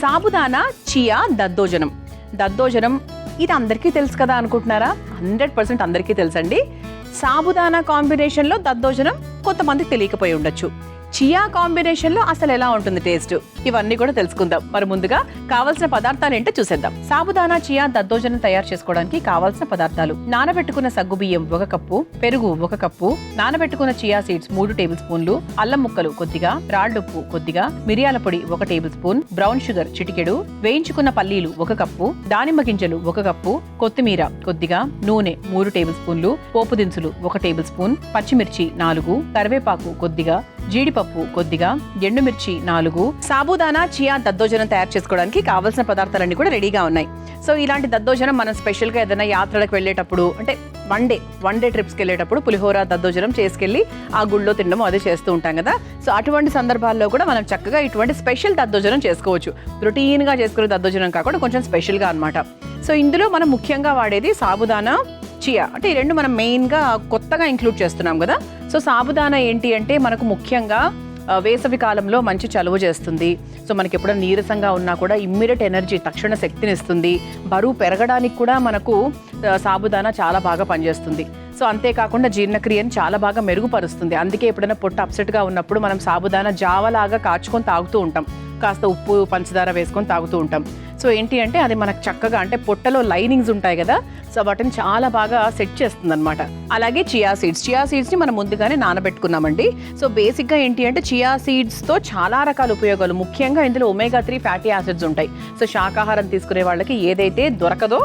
Sabudana chia దద్దోజనం. దద్దోజనం ఇది అందరికీ తెలుసు కదా అనుకుంటున్నారా? 100% అందరికీ తెలుసండి. సాబుదానా కాంబినేషన్లో దద్దోజనం కొంతమందికి తెలియకపోయి ఉండొచ్చు. చియా కాంబినేషన్లో అసలు ఎలా ఉంటుంది టేస్ట్, ఇవన్నీ కూడా తెలుసుకుందాం. మరి ముందుగా కావాల్సిన పదార్థాలు ఏంటో చూసేద్దాం. సాబుదానా చియా దద్దోజనం తయారు చేసుకోవడానికి కావాల్సిన పదార్థాలు: నానబెట్టుకున్న సగ్గుబియ్యం 1 కప్పు, పెరుగు 1 కప్పు, నానబెట్టుకున్న చియా సీడ్స్ 3 టేబుల్ స్పూన్లు, అల్లం ముక్కలు కొద్దిగా, రాళ్ళుప్పు కొద్దిగా, మిరియాల పొడి 1 టేబుల్ స్పూన్, బ్రౌన్ షుగర్ చిటికెడు, వేయించుకున్న పల్లీలు 1 కప్పు, దానిమ్మ గింజలు 1 కప్పు, కొత్తిమీర కొద్దిగా, నూనె 3 టేబుల్ స్పూన్లు, పోపు దినుసులు 1 టేబుల్ స్పూన్, పచ్చిమిర్చి 4, కరివేపాకు కొద్దిగా, జీడిపప్పు కొద్దిగా, ఎండుమిర్చి 4. సాబుదానా చియా దద్దోజనం తయారు చేసుకోవడానికి కావాల్సిన పదార్థాలన్నీ కూడా రెడీగా ఉన్నాయి. సో ఇలాంటి దద్దోజనం మనం స్పెషల్గా ఏదైనా యాత్రలకు వెళ్ళేటప్పుడు, అంటే వన్ డే ట్రిప్స్కి వెళ్ళేటప్పుడు పులిహోర దద్దోజనం చేసుకెళ్ళి ఆ గుళ్ళో తినడం అదే చేస్తూ ఉంటాం కదా. సో అటువంటి సందర్భాల్లో కూడా మనం చక్కగా ఇటువంటి స్పెషల్ దద్దోజనం చేసుకోవచ్చు. రొటీన్గా చేసుకునే దద్దోజనం కాకుండా కొంచెం స్పెషల్గా అనమాట. సో ఇందులో మనం ముఖ్యంగా వాడేది సాబుదానా చియా. అంటే ఈ రెండు మనం మెయిన్గా కొత్తగా ఇంక్లూడ్ చేస్తున్నాం కదా. సో సాబుదానా ఏంటి అంటే మనకు ముఖ్యంగా వేసవి కాలంలో మంచి చలువ చేస్తుంది. సో మనకి ఎప్పుడైనా నీరసంగా ఉన్నా కూడా ఇమ్మీడియట్ ఎనర్జీ, తక్షణ శక్తిని ఇస్తుంది. బరువు పెరగడానికి కూడా మనకు సాబుదానా చాలా బాగా పనిచేస్తుంది. సో అంతేకాకుండా జీర్ణక్రియను చాలా బాగా మెరుగుపరుస్తుంది. అందుకే ఎప్పుడైనా పొట్ట అప్సెట్గా ఉన్నప్పుడు మనం సాబుదానా జావలాగా కాచుకొని తాగుతూ ఉంటాం. కాస్త ఉప్పు పంచదార వేసుకొని తాగుతూ ఉంటాం. సో ఏంటి అంటే అది మనకు చక్కగా, అంటే పొట్టలో లైనింగ్స్ ఉంటాయి కదా, సో వాటిని చాలా బాగా సెట్ చేస్తుంది అనమాట. అలాగే చియా సీడ్స్ని మనం ముందుగానే నానబెట్టుకున్నామండి. సో బేసిక్గా ఏంటి అంటే చియా సీడ్స్తో చాలా రకాల ఉపయోగాలు, ముఖ్యంగా ఇందులో ఒమేగా 3 ఫ్యాటీ యాసిడ్స్ ఉంటాయి. సో శాకాహారం తీసుకునే వాళ్ళకి ఏదైతే దొరకదో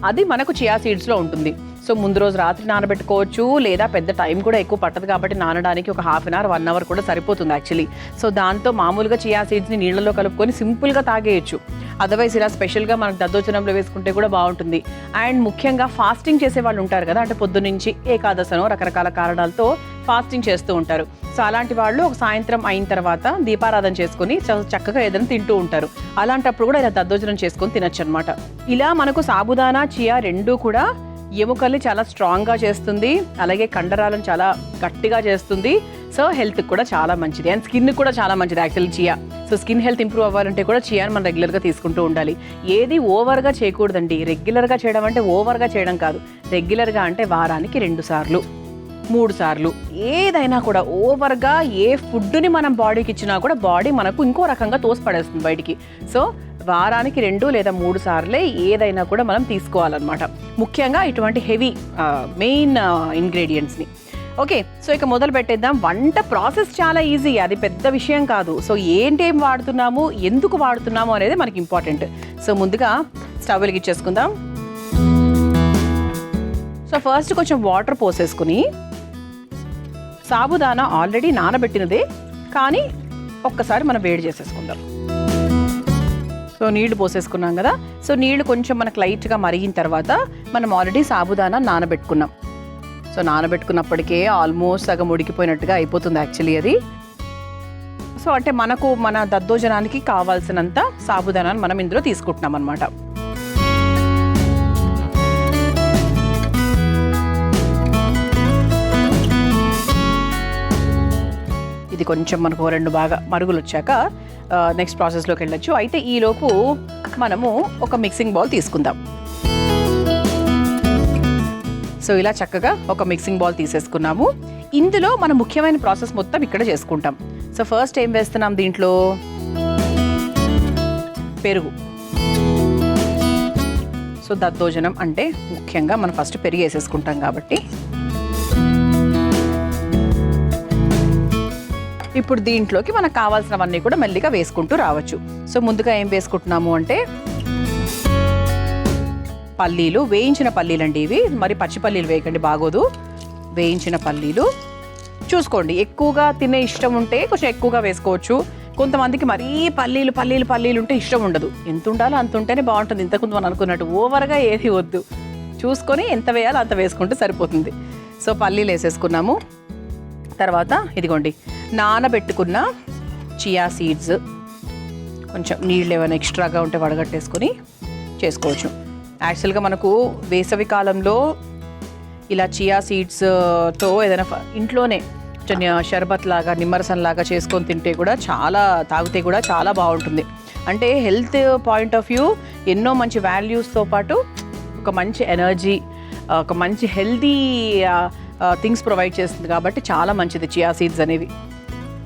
అది మనకు చియా సీడ్స్లో ఉంటుంది. సో ముందు రోజు రాత్రి నానబెట్టుకోవచ్చు, లేదా పెద్ద టైం కూడా ఎక్కువ పట్టదు కాబట్టి నానడానికి ఒక ½ అవర్ 1 అవర్ కూడా సరిపోతుంది యాక్చువల్లీ. సో దాంతో మామూలుగా చియా సీడ్స్ని నీళ్ళలో కలుపుకొని సింపుల్గా తాగేయచ్చు. అదర్వైజ్ ఇలా స్పెషల్గా మనకు దద్దోజనంలో వేసుకుంటే కూడా బాగుంటుంది. అండ్ ముఖ్యంగా ఫాస్టింగ్ చేసే వాళ్ళు ఉంటారు కదా, అంటే పొద్దునుంచి ఏకాదశనో రకరకాల కారణాలతో ఫాస్టింగ్ చేస్తూ ఉంటారు. సో అలాంటి వాళ్ళు ఒక సాయంత్రం అయిన తర్వాత దీపారాధన చేసుకుని చక్కగా ఏదైనా తింటూ ఉంటారు. అలాంటప్పుడు కూడా ఇలా దద్దోజనం చేసుకొని తినచ్చు అనమాట. ఇలా మనకు సాబుదానా చియా రెండూ కూడా ఎముకల్ని చాలా స్ట్రాంగ్గా చేస్తుంది, అలాగే కండరాలను చాలా గట్టిగా చేస్తుంది. సో హెల్త్కి కూడా చాలా మంచిది, అండ్ స్కిన్ కూడా చాలా మంచిది actually chia. So skin health improve అవ్వాలంటే కూడా చియాని మనం రెగ్యులర్గా తీసుకుంటూ ఉండాలి. ఏది ఓవర్గా చేయకూడదండి. రెగ్యులర్గా చేయడం అంటే ఓవర్గా చేయడం కాదు. రెగ్యులర్గా అంటే వారానికి 2 సార్లు 3 సార్లు, ఏదైనా కూడా ఓవర్గా ఏ ఫుడ్ని మనం బాడీకి ఇచ్చినా కూడా బాడీ మనకు ఇంకో రకంగా తోసిపడేస్తుంది బయటికి. సో వారానికి 2 లేదా 3 సార్లే ఏదైనా కూడా మనం తీసుకోవాలన్నమాట. ముఖ్యంగా ఇటువంటి హెవీ మెయిన్ ఇంగ్రీడియంట్స్ని. ఓకే, సో ఇక మొదలు పెట్టేద్దాం. వంట ప్రాసెస్ చాలా ఈజీ, అది పెద్ద విషయం కాదు. సో ఏంటేం వాడుతున్నాము, ఎందుకు వాడుతున్నాము అనేది మనకి ఇంపార్టెంట్. సో ముందుగా స్టవ్ వెలిగించేసుకుందాం. సో ఫస్ట్ కొంచెం వాటర్ పోసేసుకుని, సాబుదానా ఆల్రెడీ నానబెట్టినదే కానీ ఒక్కసారి మనం వేడి చేసేసుకుందాం. సో నీళ్లు పోసేసుకున్నాం కదా. సో నీళ్లు కొంచెం మనకు లైట్గా మరిగిన తర్వాత మనం ఆల్రెడీ సాబుదానా నానబెట్టుకున్నాం. సో నానబెట్టుకున్నప్పటికే ఆల్మోస్ట్ సగం ఉడికిపోయినట్టుగా అయిపోతుంది యాక్చువల్లీ అది. సో అంటే మనకు మన దద్దోజనానికి కావాల్సినంత సాబుదానాన్ని మనం ఇందులో తీసుకుంటున్నాం అనమాట. ఇది కొంచెం మనకు 2 బాగా మరుగులు వచ్చాక నెక్స్ట్ ప్రాసెస్లోకి వెళ్ళొచ్చు. అయితే ఈలోపు మనము ఒక మిక్సింగ్ బౌల్ తీసుకుందాం. సో ఇలా చక్కగా ఒక మిక్సింగ్ బౌల్ తీసేసుకున్నాము. ఇందులో మన ముఖ్యమైన ప్రాసెస్ మొత్తం ఇక్కడ చేసుకుంటాం. సో ఫస్ట్ ఏం వేస్తున్నాం దీంట్లో, పెరుగు. సో దద్దోజనం అంటే ముఖ్యంగా మనం ఫస్ట్ పెరుగు వేసేసుకుంటాం కాబట్టి ఇప్పుడు దీంట్లోకి మనకు కావాల్సినవన్నీ కూడా మెల్లిగా వేసుకుంటూ రావచ్చు. సో ముందుగా ఏం వేసుకుంటున్నాము అంటే పల్లీలు, వేయించిన పల్లీలు అండి ఇవి, మరి పచ్చి పల్లీలు వేయకండి బాగోదు. వేయించిన పల్లీలు చూసుకోండి, ఎక్కువగా తినే ఇష్టం ఉంటే కొంచెం ఎక్కువగా వేసుకోవచ్చు. కొంతమందికి మరీ పల్లీలు ఉంటే ఇష్టం ఉండదు. ఎంత ఉండాలో అంత ఉంటేనే బాగుంటుంది. ఇంతకుముందు మనం అనుకున్నట్టు ఓవర్గా ఏది వద్దు, చూసుకొని ఎంత వేయాలో అంత వేసుకుంటే సరిపోతుంది. సో పల్లీలు వేసేసుకున్నాము. తర్వాత ఇదిగోండి నానబెట్టుకున్న చియా సీడ్స్, కొంచెం నీళ్ళు ఏమైనా ఎక్స్ట్రాగా ఉంటే వడగట్టేసుకొని చేసుకోవచ్చు. యాక్చువల్గా మనకు వేసవి కాలంలో ఇలా చియా సీడ్స్తో ఏదైనా ఇంట్లోనే కొంచెం షర్బత్ లాగా నిమ్మరసం లాగా చేసుకొని తింటే కూడా తాగితే కూడా చాలా బాగుంటుంది. అంటే హెల్త్ పాయింట్ ఆఫ్ వ్యూ ఎన్నో మంచి వాల్యూస్తో పాటు ఒక మంచి ఎనర్జీ, ఒక మంచి హెల్తీ థింగ్స్ ప్రొవైడ్ చేస్తుంది కాబట్టి చాలా మంచిది చియా సీడ్స్ అనేవి.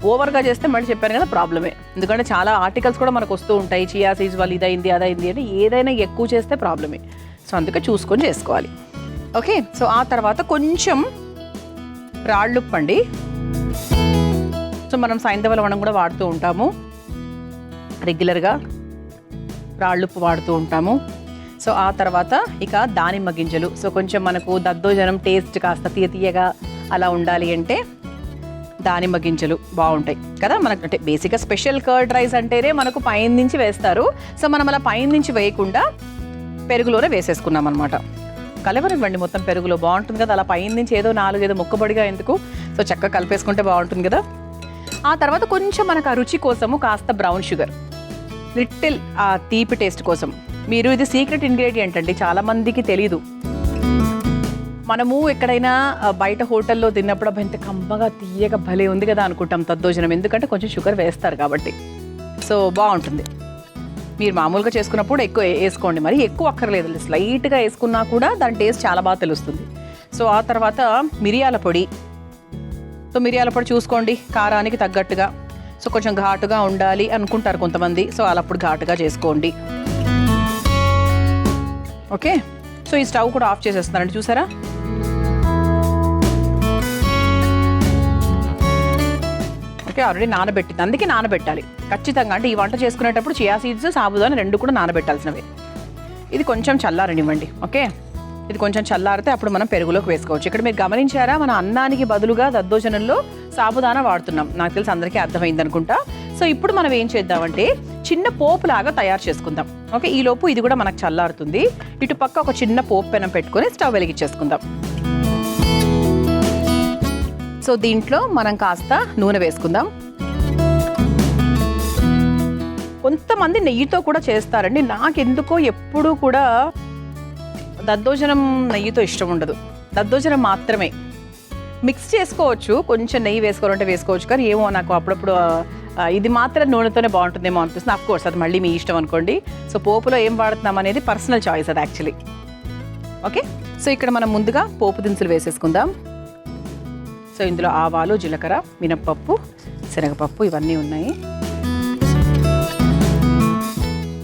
ఓవర్గా చేస్తే మళ్ళీ చెప్పాను కదా ప్రాబ్లమే, ఎందుకంటే చాలా ఆర్టికల్స్ కూడా మనకు వస్తూ ఉంటాయి చియా సీడ్స్ వల్ల ఇదైంది అదైంది అని. ఏదైనా ఎక్కువ చేస్తే ప్రాబ్లమే. సో అందుకే చూసుకొని చేసుకోవాలి. ఓకే, సో ఆ తర్వాత కొంచెం రాళ్ళుప్పు అండి. సో మనం సైంధవ లవణం కూడా వాడుతూ ఉంటాము రెగ్యులర్గా, రాళ్ళుప్పు వాడుతూ ఉంటాము. సో ఆ తర్వాత ఇక దానిమ్మ గింజలు. సో కొంచెం మనకు దద్దోజనం టేస్ట్ కాస్త తీయగా అలా ఉండాలి అంటే దానిమ్మ గింజలు బాగుంటాయి కదా మనకు. అంటే బేసిక్గా స్పెషల్ కర్డ్ రైస్ అంటేనే మనకు పైన నుంచి వేస్తారు. సో మనం అలా పైన నుంచి వేయకుండా పెరుగులోనే వేసేసుకున్నాం అనమాట. కలవనివ్వండి మొత్తం పెరుగులో, బాగుంటుంది కదా. అలా పైన నుంచి ఏదో 4 ముక్కబడిగా ఎందుకు, సో చక్కగా కలిపేసుకుంటే బాగుంటుంది కదా. ఆ తర్వాత కొంచెం మనకు ఆ రుచి కోసము కాస్త బ్రౌన్ షుగర్, లిటిల్ ఆ తీపి టేస్ట్ కోసం. మీరు ఇది సీక్రెట్ ఇంగ్రీడియంట్ అండి, చాలామందికి తెలీదు. మనము ఎక్కడైనా బయట హోటల్లో తిన్నప్పుడు ఇంత కమ్మగా తీయగా భలే ఉంది కదా అనుకుంటాం దద్దోజనం, ఎందుకంటే కొంచెం షుగర్ వేస్తారు కాబట్టి. సో బాగుంటుంది. మీరు మామూలుగా చేసుకున్నప్పుడు ఎక్కువ వేసుకోండి, మరి ఎక్కువ అక్కర్లేదు, స్లైట్గా వేసుకున్నా కూడా దాని టేస్ట్ చాలా బాగా తెలుస్తుంది. సో ఆ తర్వాత మిరియాల పొడి. సో మిరియాల పొడి చూసుకోండి కారానికి తగ్గట్టుగా. సో కొంచెం ఘాటుగా ఉండాలి అనుకుంటారు కొంతమంది, సో అప్పుడు ఘాటుగా చేసుకోండి. ఓకే, సో ఈ స్టవ్ కూడా ఆఫ్ చేసేస్తున్నారండి, చూసారా. ఓకే, ఆల్రెడీ నానబెట్టింది, అందుకే నానబెట్టాలి ఖచ్చితంగా. అంటే ఈ వంట చేసుకునేటప్పుడు చియా సీడ్స్ సాబుదానా 2 కూడా నానబెట్టాల్సినవి. ఇది కొంచెం చల్లారనివ్వండి. ఓకే, ఇది కొంచెం చల్లారితే అప్పుడు మనం పెరుగులోకి వేసుకోవచ్చు. ఇక్కడ మీరు గమనించారా, మన అన్నానికి బదులుగా దద్దోజనంలో సాబుదానా వాడుతున్నాం. నాకు తెలిసి అందరికీ అర్థమైంది అనుకుంటా. సో ఇప్పుడు మనం ఏం చేద్దామంటే చిన్న పోపులాగా తయారు చేసుకుందాం. ఓకే, ఈ లోపు ఇది కూడా మనకు చల్లారుతుంది. ఇటు పక్క ఒక చిన్న పోపు పెనం పెట్టుకొని స్టవ్ వెలిగించేసుకుందాం. సో దీంట్లో మనం కాస్త నూనె వేసుకుందాం. కొంతమంది నెయ్యితో కూడా చేస్తారండి. నాకెందుకో ఎప్పుడూ కూడా దద్దోజనం నెయ్యితో ఇష్టం ఉండదు. దద్దోజనం మాత్రమే మిక్స్ చేసుకోవచ్చు, కొంచెం నెయ్యి వేసుకోవాలంటే వేసుకోవచ్చు, కానీ ఏమో నాకు అప్పుడప్పుడు ఇది మాత్రం నూనెతోనే బాగుంటుందేమో అనిపిస్తుంది. ఆఫ్ కోర్స్ అది మళ్ళీ మీ ఇష్టం అనుకోండి. సో పోపులో ఏం వాడుతున్నాం అనేది పర్సనల్ చాయిస్ అది యాక్చువల్లీ. ఓకే, సో ఇక్కడ మనం ముందుగా పోపు దినుసులు వేసేసుకుందాం. సో ఇందులో ఆవాలు, జీలకర్ర, మినప్పప్పు, శనగపప్పు ఇవన్నీ ఉన్నాయి.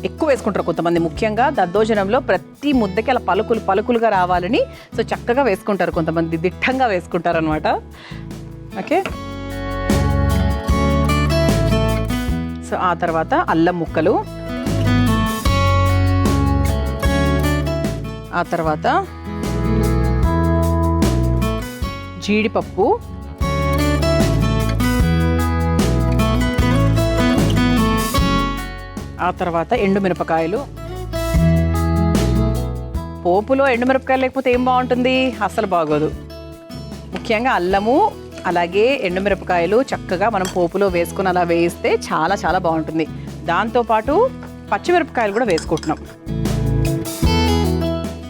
ఎక్కువ వేసుకుంటారు కొంతమంది, ముఖ్యంగా దద్దోజనంలో ప్రతి ముద్దకి అలా పలుకులుగా రావాలని సో చక్కగా వేసుకుంటారు కొంతమంది, దిట్టంగా వేసుకుంటారు అనమాట. ఓకే, సో ఆ తర్వాత అల్లం ముక్కలు, ఆ తర్వాత జీడిపప్పు, ఆ తర్వాత ఎండుమిరపకాయలు. పోపులో ఎండుమిరపకాయలు లేకపోతే ఏం బాగుంటుంది, అస్సలు బాగోదు. ముఖ్యంగా అల్లము అలాగే ఎండుమిరపకాయలు చక్కగా మనం పోపులో వేసుకుని అలా వేస్తే చాలా చాలా బాగుంటుంది. దాంతోపాటు పచ్చిమిరపకాయలు కూడా వేసుకుంటున్నాం,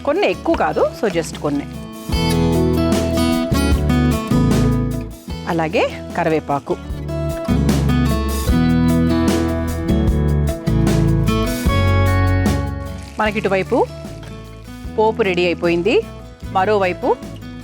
కొన్ని ఎక్కువ కాదు, సో జస్ట్ కొన్ని. అలాగే కరివేపాకు. మనకి ఇటువైపు పోపు రెడీ అయిపోయింది. మరోవైపు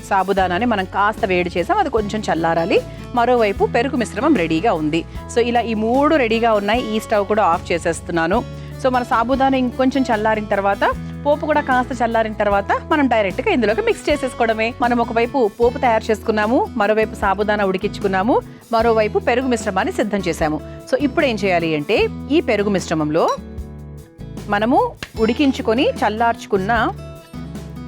సాబుదానాన్ని మనం కాస్త వేడి చేసాం, అది కొంచెం చల్లారాలి. మరోవైపు పెరుగు మిశ్రమం రెడీగా ఉంది. సో ఇలా ఈ 3 రెడీగా ఉన్నాయి. ఈ స్టవ్ కూడా ఆఫ్ చేసేస్తున్నాను. సో మన సాబుదానా ఇంకొంచెం చల్లారిన తర్వాత, పోపు కూడా కాస్త చల్లారిన తర్వాత మనం డైరెక్ట్గా ఇందులోకి మిక్స్ చేసేసుకోవడమే. మనం ఒకవైపు పోపు తయారు చేసుకున్నాము, మరోవైపు సాబుదానా ఉడికించుకున్నాము, మరోవైపు పెరుగు మిశ్రమాన్ని సిద్ధం చేశాము. సో ఇప్పుడు ఏం చేయాలి అంటే ఈ పెరుగు మిశ్రమంలో మనము ఉడికించుకొని చల్లార్చుకున్న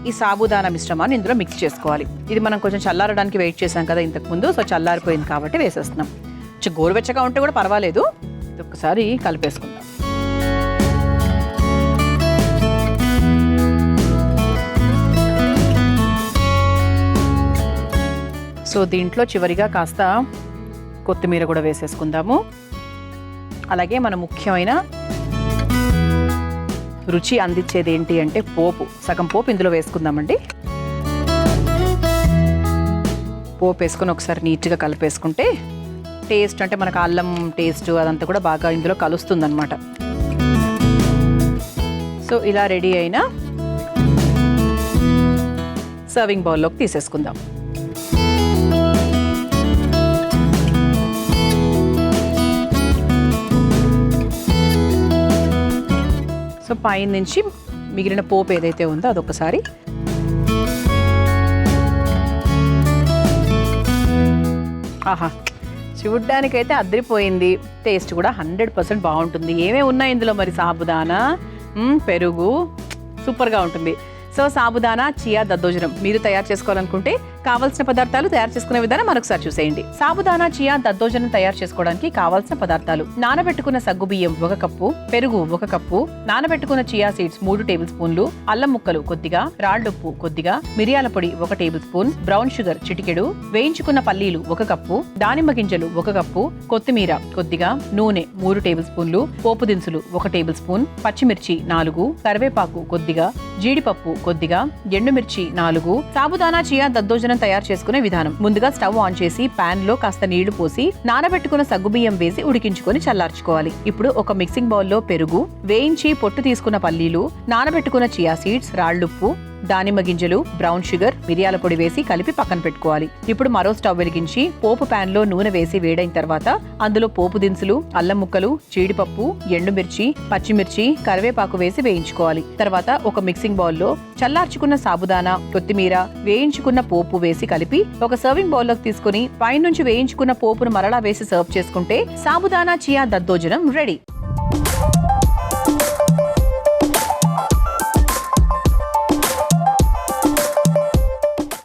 ఈ సాబుదానా మిశ్రమాన్ని ఇందులో మిక్స్ చేసుకోవాలి. ఇది మనం కొంచెం చల్లారడానికి వెయిట్ చేసాం కదా ఇంతకుముందు, సో చల్లారిపోయింది కాబట్టి వేసేస్తున్నాం. కొంచెం గోరువెచ్చగా ఉంటే కూడా పర్వాలేదు, ఇది ఒకసారి కలిపేసుకుందాం. సో దీంట్లో చివరిగా కాస్త కొత్తిమీర కూడా వేసేసుకుందాము. అలాగే మన ముఖ్యమైన రుచి అందించేది ఏంటి అంటే పోపు, సగం పోపు ఇందులో వేసుకుందామండి. పోపు వేసుకొని ఒకసారి నీట్గా కలిపేసుకుంటే టేస్ట్, అంటే మనకు అల్లం టేస్ట్ అదంతా కూడా బాగా ఇందులో కలుస్తుంది అనమాట. సో ఇలా రెడీ అయిన సర్వింగ్ బౌల్లోకి తీసేసుకుందాం. సో పైన నుంచి మిగిలిన పోపు ఏదైతే ఉందో అదొకసారి ఆహా, చూడ్డానికైతే అదిరిపోయింది. టేస్ట్ కూడా 100% బాగుంటుంది. ఏమేమి ఉన్నాయి ఇందులో మరి? సాబుదానా, పెరుగు, సూపర్గా ఉంటుంది. సో సాబుదానా చియా దద్దోజనం మీరు తయారు చేసుకోవాలనుకుంటే కావాల్సిన పదార్థాలు, తయారు చేసుకునే విధానం మరొకసారి చూసేయండి. సాబుదానా చియా దద్దోజనం తయారు చేసుకోవడానికి కావాల్సిన పదార్థాలు: నానబెట్టుకున్న సగ్గుబియ్యం 1 కప్పు, పెరుగు 1 కప్పు, నానబెట్టుకున్న చియా సీడ్స్ 3 టేబుల్ స్పూన్లు, అల్లం ముక్కలు కొద్దిగా, రాళ్ళుప్పు కొద్దిగా, మిరియాల పొడి 1 టేబుల్ స్పూన్, బ్రౌన్ షుగర్ చిటికెడు, వేయించుకున్న పల్లీలు 1 కప్పు, దానిమ్మ గింజలు 1 కప్పు, కొత్తిమీర కొద్దిగా, నూనె 3 టేబుల్ స్పూన్లు, పోపు దినుసులు 1 టేబుల్ స్పూన్, పచ్చిమిర్చి 4, కరివేపాకు కొద్దిగా, జీడిపప్పు కొద్దిగా, ఎండుమిర్చి 4. సాబుదానా చియా దద్దోజనం తయారు చేసుకునే విధానం: ముందుగా స్టవ్ ఆన్ చేసి పాన్ లో కాస్త నీళ్లు పోసి నానబెట్టుకున్న సగ్గుబియ్యం వేసి ఉడికించుకొని చల్లార్చుకోవాలి. ఇప్పుడు ఒక మిక్సింగ్ బౌల్ లో పెరుగు, వేయించి పొట్టు తీసుకున్న పల్లీలు, నానబెట్టుకున్న చియా సీడ్స్, రాళ్ళుప్పు, దానిమ్మ గింజలు, బ్రౌన్ షుగర్, మిరియాల పొడి వేసి కలిపి పక్కన పెట్టుకోవాలి. ఇప్పుడు మరో స్టవ్ వెలిగించి పోపు పాన్ లో నూనె వేసి వేడైన తర్వాత అందులో పోపు దినుసులు, అల్లం ముక్కలు, జీడిపప్పు, ఎండుమిర్చి, పచ్చిమిర్చి, కరివేపాకు వేసి వేయించుకోవాలి. తర్వాత ఒక మిక్సింగ్ బౌల్ లో చల్లార్చుకున్న సాబుదానా, కొత్తిమీర, వేయించుకున్న పోపు వేసి కలిపి ఒక సర్వింగ్ బౌల్ లోకి తీసుకుని పైనుంచి వేయించుకున్న పోపును మరలా వేసి సర్వ్ చేసుకుంటే సాబుదానా చియా దద్దోజనం రెడీ.